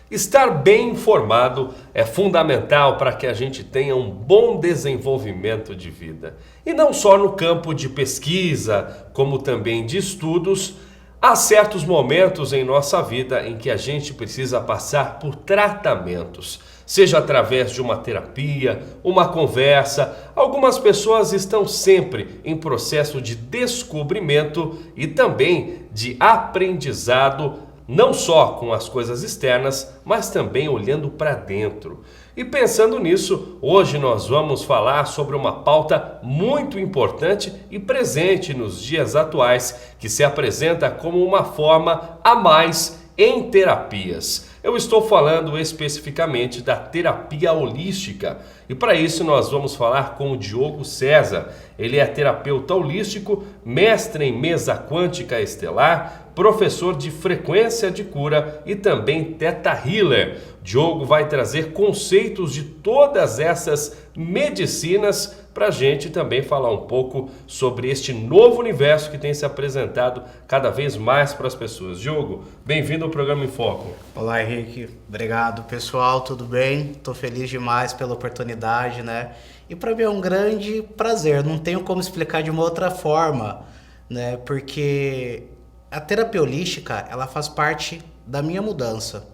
Estar bem informado é fundamental para que a gente tenha um bom desenvolvimento de vida. E não só no campo de pesquisa, como também de estudos. Há certos momentos em nossa vida em que a gente precisa passar por tratamentos, seja através de uma terapia, uma conversa. Algumas pessoas estão sempre em processo de descobrimento e também de aprendizado, não só com as coisas externas, mas também olhando para dentro. E pensando nisso, hoje nós vamos falar sobre uma pauta muito importante e presente nos dias atuais, que se apresenta como uma forma a mais em terapias. Eu estou falando especificamente da terapia holística. E para isso nós vamos falar com o Diogo César. Ele é terapeuta holístico, mestre em mesa quântica estelar, professor de frequência de cura e também Theta Healer. Diogo vai trazer conceitos de todas essas medicinas para a gente também falar um pouco sobre este novo universo que tem se apresentado cada vez mais para as pessoas. Diogo, bem-vindo ao programa Em Foco. Olá, Henrique. Obrigado, pessoal. Tudo bem? Estou feliz demais pela oportunidade, né? E para mim é um grande prazer. Não tenho como explicar de uma outra forma, né? Porque a terapia holística, ela faz parte da minha mudança.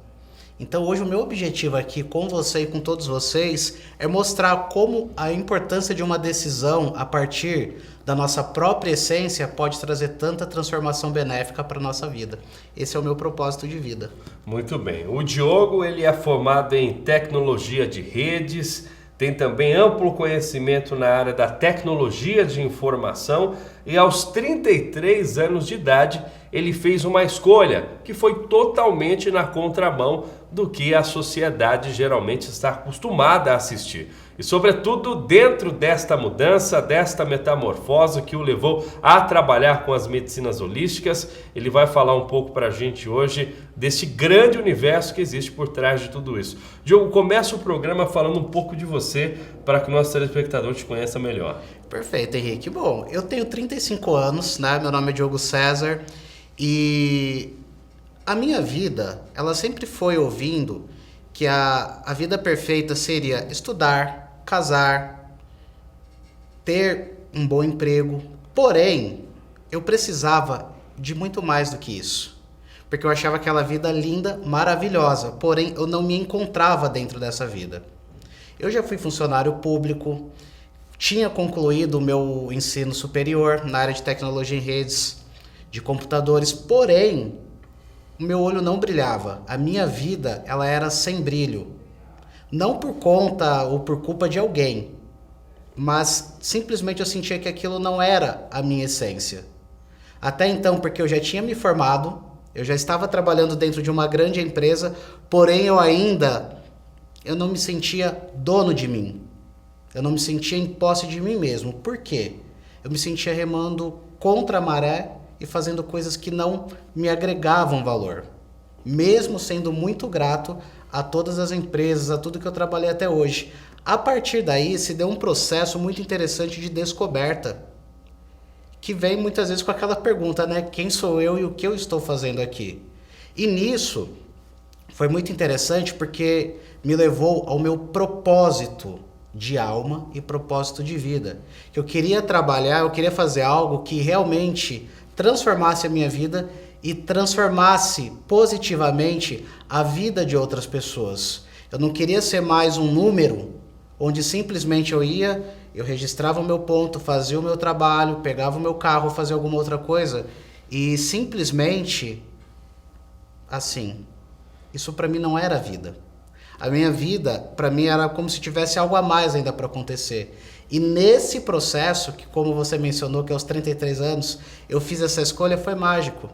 Então hoje o meu objetivo aqui com você e com todos vocês é mostrar como a importância de uma decisão a partir da nossa própria essência pode trazer tanta transformação benéfica para a nossa vida. Esse é o meu propósito de vida. Muito bem. O Diogo, ele é formado em tecnologia de redes, tem também amplo conhecimento na área da tecnologia de informação e aos 33 anos de idade ele fez uma escolha que foi totalmente na contramão do que a sociedade geralmente está acostumada a assistir. E sobretudo dentro desta mudança, desta metamorfose que o levou a trabalhar com as medicinas holísticas, ele vai falar um pouco para a gente hoje desse grande universo que existe por trás de tudo isso. Diogo, começa o programa falando um pouco de você para que o nosso telespectador te conheça melhor. Perfeito, Henrique. Bom, eu tenho 35 anos, né? Meu nome é Diogo César e a minha vida, ela sempre foi ouvindo que a vida perfeita seria estudar, casar, ter um bom emprego. Porém, eu precisava de muito mais do que isso. Porque eu achava aquela vida linda, maravilhosa. Porém, eu não me encontrava dentro dessa vida. Eu já fui funcionário público, tinha concluído o meu ensino superior na área de tecnologia em redes, de computadores. Porém, o meu olho não brilhava. A minha vida, ela era sem brilho. Não por conta ou por culpa de alguém, mas simplesmente eu sentia que aquilo não era a minha essência. Até então, porque eu já tinha me formado, eu já estava trabalhando dentro de uma grande empresa, porém eu não me sentia dono de mim. Eu não me sentia em posse de mim mesmo. Por quê? Eu me sentia remando contra a maré e fazendo coisas que não me agregavam valor. Mesmo sendo muito grato a todas as empresas, a tudo que eu trabalhei até hoje. A partir daí se deu um processo muito interessante de descoberta, que vem muitas vezes com aquela pergunta, né? Quem sou eu e o que eu estou fazendo aqui? E nisso foi muito interessante porque me levou ao meu propósito de alma e propósito de vida. Eu queria trabalhar, eu queria fazer algo que realmente transformasse a minha vida e transformasse positivamente a vida de outras pessoas. Eu não queria ser mais um número onde simplesmente eu registrava o meu ponto, fazia o meu trabalho, pegava o meu carro, fazia alguma outra coisa e simplesmente assim. Isso para mim não era vida. A minha vida, para mim, era como se tivesse algo a mais ainda para acontecer. E nesse processo, que como você mencionou, que aos 33 anos, eu fiz essa escolha, foi mágico.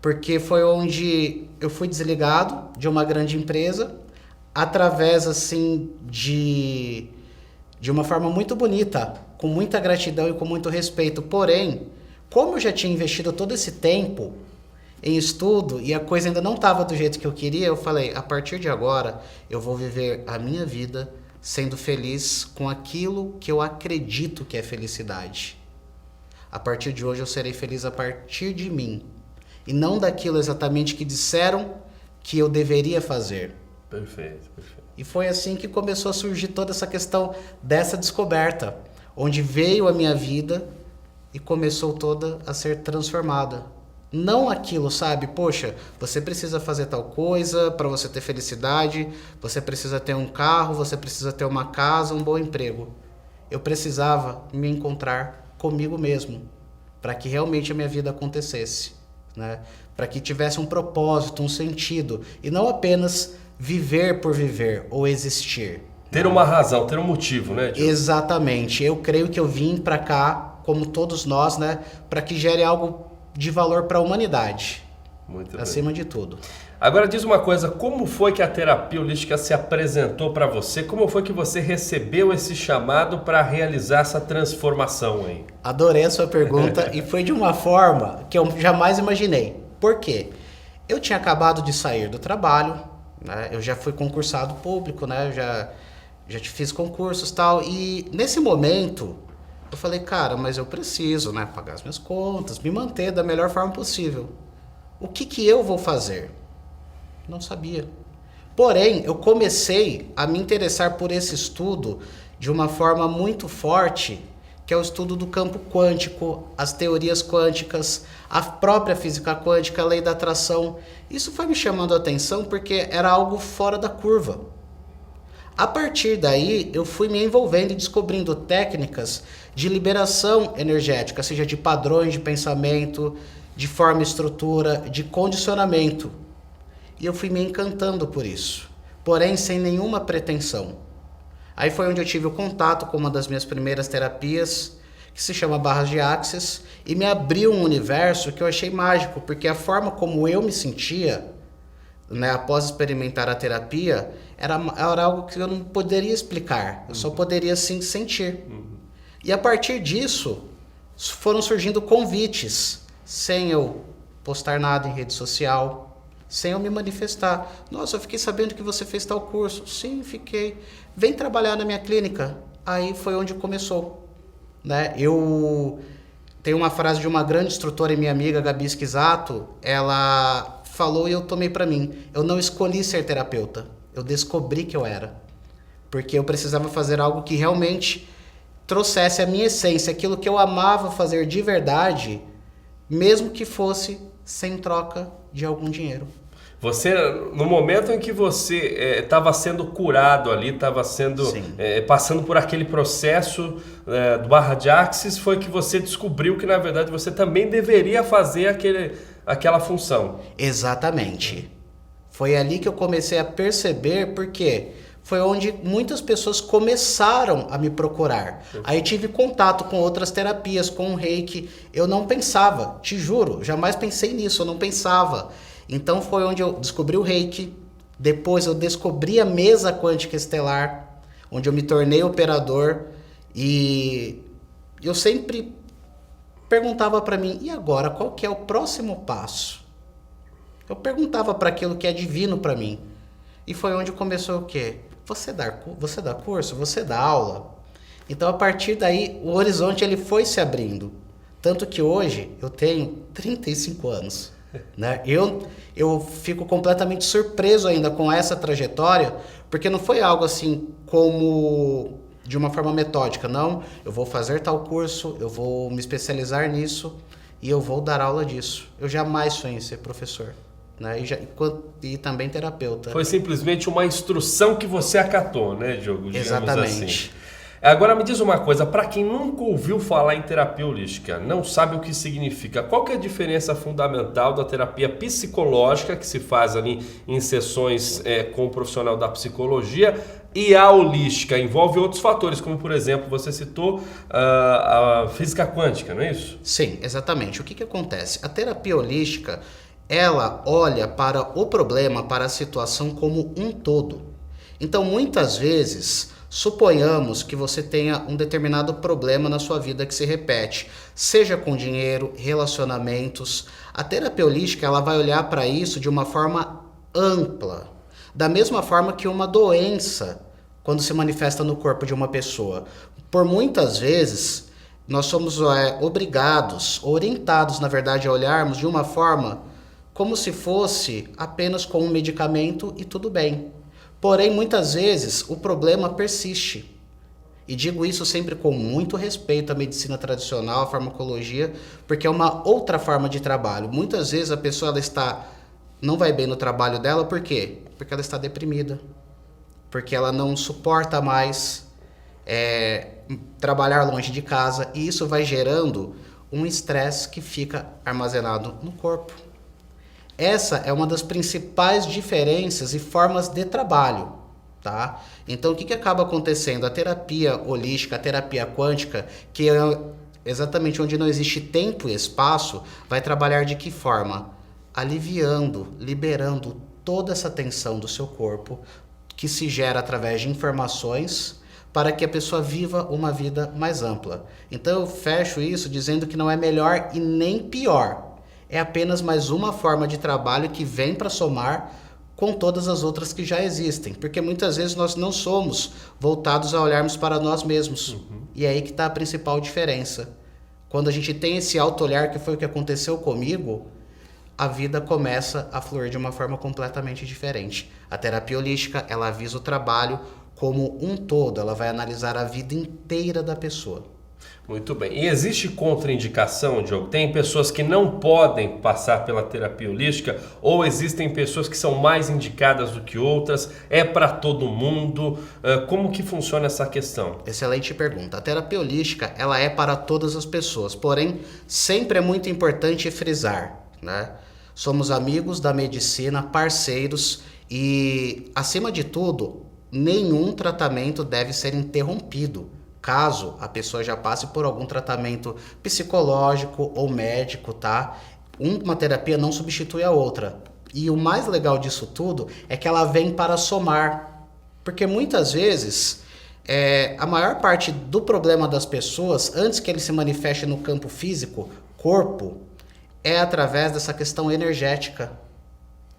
Porque foi onde eu fui desligado de uma grande empresa, através, assim, de uma forma muito bonita, com muita gratidão e com muito respeito. Porém, como eu já tinha investido todo esse tempo em estudo e a coisa ainda não estava do jeito que eu queria, eu falei, a partir de agora eu vou viver a minha vida sendo feliz com aquilo que eu acredito que é felicidade. A partir de hoje eu serei feliz a partir de mim e não daquilo exatamente que disseram que eu deveria fazer. Perfeito, perfeito. E foi assim que começou a surgir toda essa questão dessa descoberta, onde veio a minha vida e começou toda a ser transformada. Não aquilo, sabe? Poxa, você precisa fazer tal coisa para você ter felicidade, você precisa ter um carro, você precisa ter uma casa, um bom emprego. Eu precisava me encontrar comigo mesmo, para que realmente a minha vida acontecesse, né? Para que tivesse um propósito, um sentido, e não apenas viver por viver ou existir. Ter uma razão, ter um motivo, né, Diogo? Exatamente. Eu creio que eu vim para cá, como todos nós, né, para que gere algo de valor para a humanidade. Muito bem. Acima de tudo. Agora diz uma coisa, como foi que a terapia holística se apresentou para você? Como foi que você recebeu esse chamado para realizar essa transformação aí? Adorei a sua pergunta e foi de uma forma que eu jamais imaginei. Por quê? Eu tinha acabado de sair do trabalho, né? Eu já fui concursado público, né? Eu já fiz concursos e tal. E nesse momento eu falei, cara, mas eu preciso, né, pagar as minhas contas, me manter da melhor forma possível. O que eu vou fazer? Não sabia. Porém, eu comecei a me interessar por esse estudo de uma forma muito forte, que é o estudo do campo quântico, as teorias quânticas, a própria física quântica, a lei da atração. Isso foi me chamando a atenção porque era algo fora da curva. A partir daí, eu fui me envolvendo e descobrindo técnicas de liberação energética, seja de padrões de pensamento, de forma e estrutura, de condicionamento. E eu fui me encantando por isso, porém sem nenhuma pretensão. Aí foi onde eu tive o contato com uma das minhas primeiras terapias, que se chama Barras de Axis, e me abriu um universo que eu achei mágico, porque a forma como eu me sentia, né, após experimentar a terapia, era algo que eu não poderia explicar, eu só poderia sim sentir. E a partir disso, foram surgindo convites, sem eu postar nada em rede social, sem eu me manifestar. Nossa, eu fiquei sabendo que você fez tal curso. Sim, fiquei. Vem trabalhar na minha clínica. Aí foi onde começou, né? Eu tenho uma frase de uma grande instrutora e minha amiga, Gabi Esquisato, ela falou e eu tomei para mim. Eu não escolhi ser terapeuta, eu descobri que eu era. Porque eu precisava fazer algo que realmente trouxesse a minha essência, aquilo que eu amava fazer de verdade, mesmo que fosse sem troca de algum dinheiro. Você, no momento em que você estava sendo curado ali, estava sendo passando por aquele processo do Barra de Axis, foi que você descobriu que, na verdade, você também deveria fazer aquela função. Exatamente. Foi ali que eu comecei a perceber, porque foi onde muitas pessoas começaram a me procurar. Aí tive contato com outras terapias, com o Reiki. Eu não pensava, te juro, jamais pensei nisso, eu não pensava. Então foi onde eu descobri o Reiki, depois eu descobri a mesa quântica estelar, onde eu me tornei operador, e eu sempre perguntava para mim, e agora, qual que é o próximo passo? Eu perguntava para aquilo que é divino para mim. E foi onde começou o quê? Você dá curso? Você dá aula? Então a partir daí o horizonte ele foi se abrindo. Tanto que hoje eu tenho 35 anos. Né? Eu fico completamente surpreso ainda com essa trajetória, porque não foi algo assim como de uma forma metódica, não, eu vou fazer tal curso, eu vou me especializar nisso e eu vou dar aula disso. Eu jamais sonhei em ser professor, né? E também terapeuta. Foi simplesmente uma instrução que você acatou, né, Diogo? Exatamente. Assim. Agora me diz uma coisa, para quem nunca ouviu falar em terapia holística, não sabe o que significa, qual que é a diferença fundamental da terapia psicológica que se faz ali em sessões com o profissional da psicologia e a holística? Envolve outros fatores, como por exemplo, você citou a física quântica, não é isso? Sim, exatamente. O que acontece? A terapia holística, ela olha para o problema, para a situação como um todo. Então, muitas vezes, suponhamos que você tenha um determinado problema na sua vida que se repete, seja com dinheiro, relacionamentos. A terapia holística ela vai olhar para isso de uma forma ampla, da mesma forma que uma doença, quando se manifesta no corpo de uma pessoa. Por muitas vezes, nós somos obrigados, orientados, na verdade, a olharmos de uma forma como se fosse apenas com um medicamento e tudo bem. Porém, muitas vezes, o problema persiste. E digo isso sempre com muito respeito à medicina tradicional, à farmacologia, porque é uma outra forma de trabalho. Muitas vezes a pessoa não vai bem no trabalho dela, por quê? Porque ela está deprimida, porque ela não suporta mais trabalhar longe de casa, e isso vai gerando um estresse que fica armazenado no corpo. Essa é uma das principais diferenças e formas de trabalho, tá? Então, o que acaba acontecendo? A terapia holística, a terapia quântica, que é exatamente onde não existe tempo e espaço, vai trabalhar de que forma? Aliviando, liberando toda essa tensão do seu corpo, que se gera através de informações, para que a pessoa viva uma vida mais ampla. Então, eu fecho isso dizendo que não é melhor e nem pior. É apenas mais uma forma de trabalho que vem para somar com todas as outras que já existem. Porque muitas vezes nós não somos voltados a olharmos para nós mesmos. E é aí que está a principal diferença. Quando a gente tem esse auto-olhar, que foi o que aconteceu comigo, a vida começa a fluir de uma forma completamente diferente. A terapia holística, ela visa o trabalho como um todo. Ela vai analisar a vida inteira da pessoa. Muito bem. E existe contraindicação, Diogo? Tem pessoas que não podem passar pela terapia holística ou existem pessoas que são mais indicadas do que outras? É para todo mundo? Como que funciona essa questão? Excelente pergunta. A terapia holística, ela é para todas as pessoas, porém, sempre é muito importante frisar, né? Somos amigos da medicina, parceiros e, acima de tudo, nenhum tratamento deve ser interrompido, caso a pessoa já passe por algum tratamento psicológico ou médico, tá? Uma terapia não substitui a outra. E o mais legal disso tudo é que ela vem para somar. Porque muitas vezes, a maior parte do problema das pessoas, antes que ele se manifeste no campo físico, corpo, é através dessa questão energética.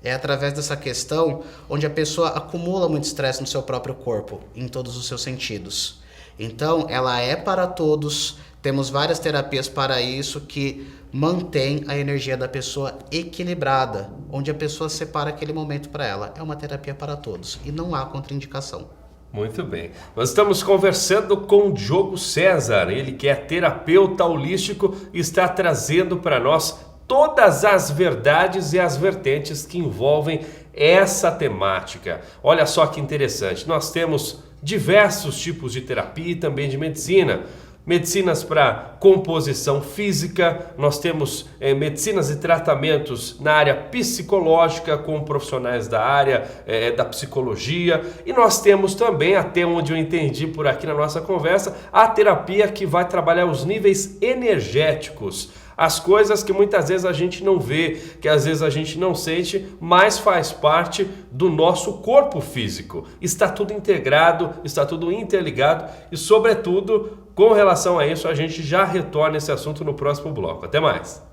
É através dessa questão onde a pessoa acumula muito estresse no seu próprio corpo, em todos os seus sentidos. Então, ela é para todos, temos várias terapias para isso que mantém a energia da pessoa equilibrada, onde a pessoa separa aquele momento para ela. É uma terapia para todos e não há contraindicação. Muito bem. Nós estamos conversando com o Diogo César, ele que é terapeuta holístico e está trazendo para nós todas as verdades e as vertentes que envolvem essa temática. Olha só que interessante, nós temos diversos tipos de terapia e também de medicina. Medicinas para composição física, nós temos medicinas e tratamentos na área psicológica com profissionais da área da psicologia, e nós temos também, até onde eu entendi por aqui na nossa conversa, a terapia que vai trabalhar os níveis energéticos, as coisas que muitas vezes a gente não vê, que às vezes a gente não sente, mas faz parte do nosso corpo físico. Está tudo integrado, está tudo interligado e, sobretudo, com relação a isso, a gente já retorna esse assunto no próximo bloco. Até mais!